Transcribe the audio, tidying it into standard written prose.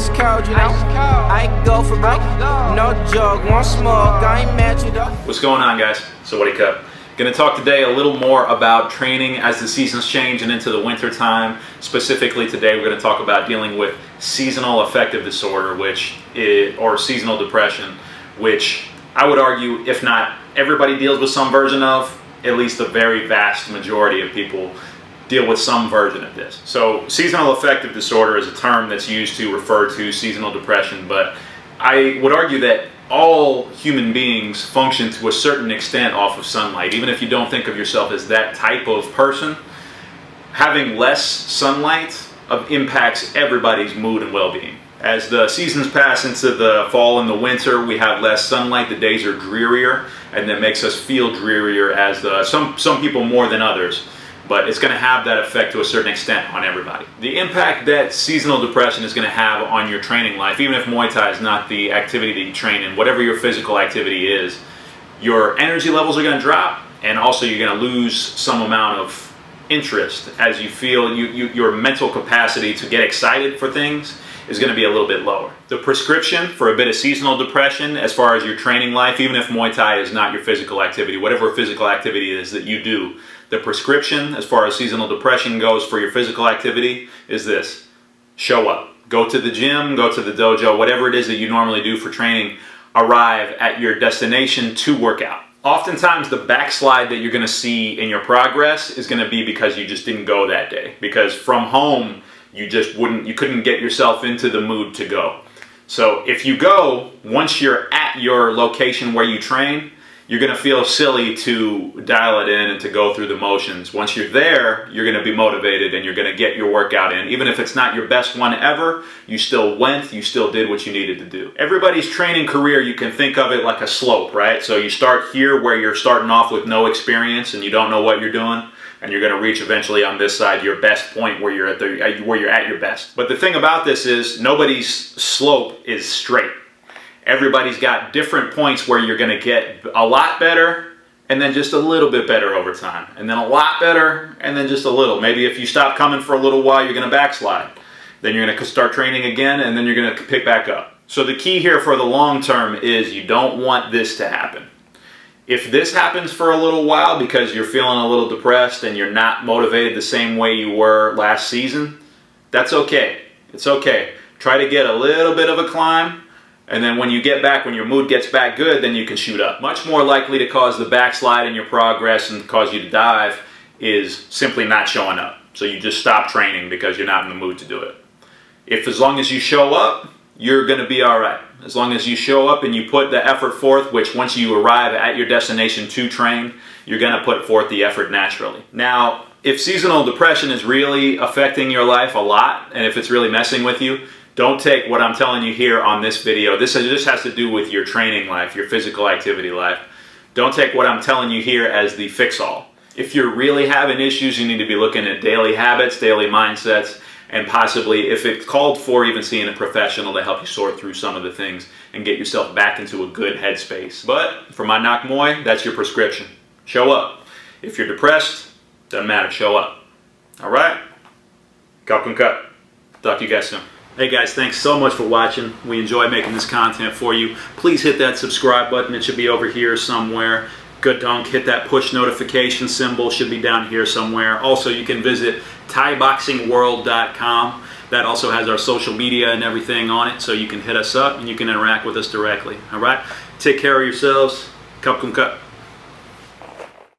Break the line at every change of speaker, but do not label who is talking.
ice cold, you know. I go for broke, no joke, one smoke, I ain't mad you though.
What's going on, guys? So what up? Gonna talk today a little more about training as the seasons change and into the winter time. Specifically today, we're gonna talk about dealing with seasonal affective disorder, or seasonal depression, which I would argue, if not everybody deals with some version of, at least a very vast majority of people deal with some version of this. So seasonal affective disorder is a term that's used to refer to seasonal depression, but I would argue that all human beings function to a certain extent off of sunlight. Even if you don't think of yourself as that type of person, having less sunlight impacts everybody's mood and well-being. As the seasons pass into the fall and the winter, we have less sunlight, the days are drearier, and that makes us feel drearier as some people more than others. But it's going to have that effect to a certain extent on everybody. The impact that seasonal depression is going to have on your training life, even if Muay Thai is not the activity that you train in, whatever your physical activity is, your energy levels are going to drop, and also you're going to lose some amount of interest as you feel your mental capacity to get excited for things is going to be a little bit lower. The prescription for a bit of seasonal depression as far as your training life, even if Muay Thai is not your physical activity, whatever physical activity it is that you do, the prescription as far as seasonal depression goes for your physical activity is this: show up. Go to the gym, go to the dojo, whatever it is that you normally do for training, arrive at your destination to work out. Oftentimes the backslide that you're going to see in your progress is going to be because you just didn't go that day. Because from home, you couldn't get yourself into the mood to go. So if you go, once you're at your location where you train, you're going to feel silly to dial it in and to go through the motions. Once you're there, you're going to be motivated and you're going to get your workout in. Even if it's not your best one ever, you still went, you still did what you needed to do. Everybody's training career, you can think of it like a slope, right? So you start here where you're starting off with no experience and you don't know what you're doing, and you're going to reach eventually on this side your best point where you're at your best. But the thing about this is nobody's slope is straight. Everybody's got different points where you're going to get a lot better and then just a little bit better over time. And then a lot better and then just a little. Maybe if you stop coming for a little while, you're going to backslide. Then you're going to start training again and then you're going to pick back up. So the key here for the long term is you don't want this to happen. If this happens for a little while because you're feeling a little depressed and you're not motivated the same way you were last season, that's okay. It's okay. Try to get a little bit of a climb. And then when you get back, when your mood gets back good, then you can shoot up. Much more likely to cause the backslide in your progress and cause you to dive is simply not showing up. So you just stop training because you're not in the mood to do it. As long as you show up, you're going to be all right. As long as you show up and you put the effort forth, which once you arrive at your destination to train, you're going to put forth the effort naturally. Now, if seasonal depression is really affecting your life a lot, and if it's really messing with you, don't take what I'm telling you here on this video. This just has to do with your training life, your physical activity life. Don't take what I'm telling you here as the fix-all. If you're really having issues, you need to be looking at daily habits, daily mindsets, and possibly, if it's called for, even seeing a professional to help you sort through some of the things and get yourself back into a good headspace. But for my Nak Muay, that's your prescription. Show up. If you're depressed, doesn't matter, show up. All right? Talk to you guys soon. Hey guys, thanks so much for watching. We enjoy making this content for you. Please hit that subscribe button. It should be over here somewhere. Good dunk. Hit that push notification symbol. Should be down here somewhere. Also, you can visit ThaiBoxingWorld.com. That also has our social media and everything on it, so you can hit us up and you can interact with us directly. All right? Take care of yourselves. Cup.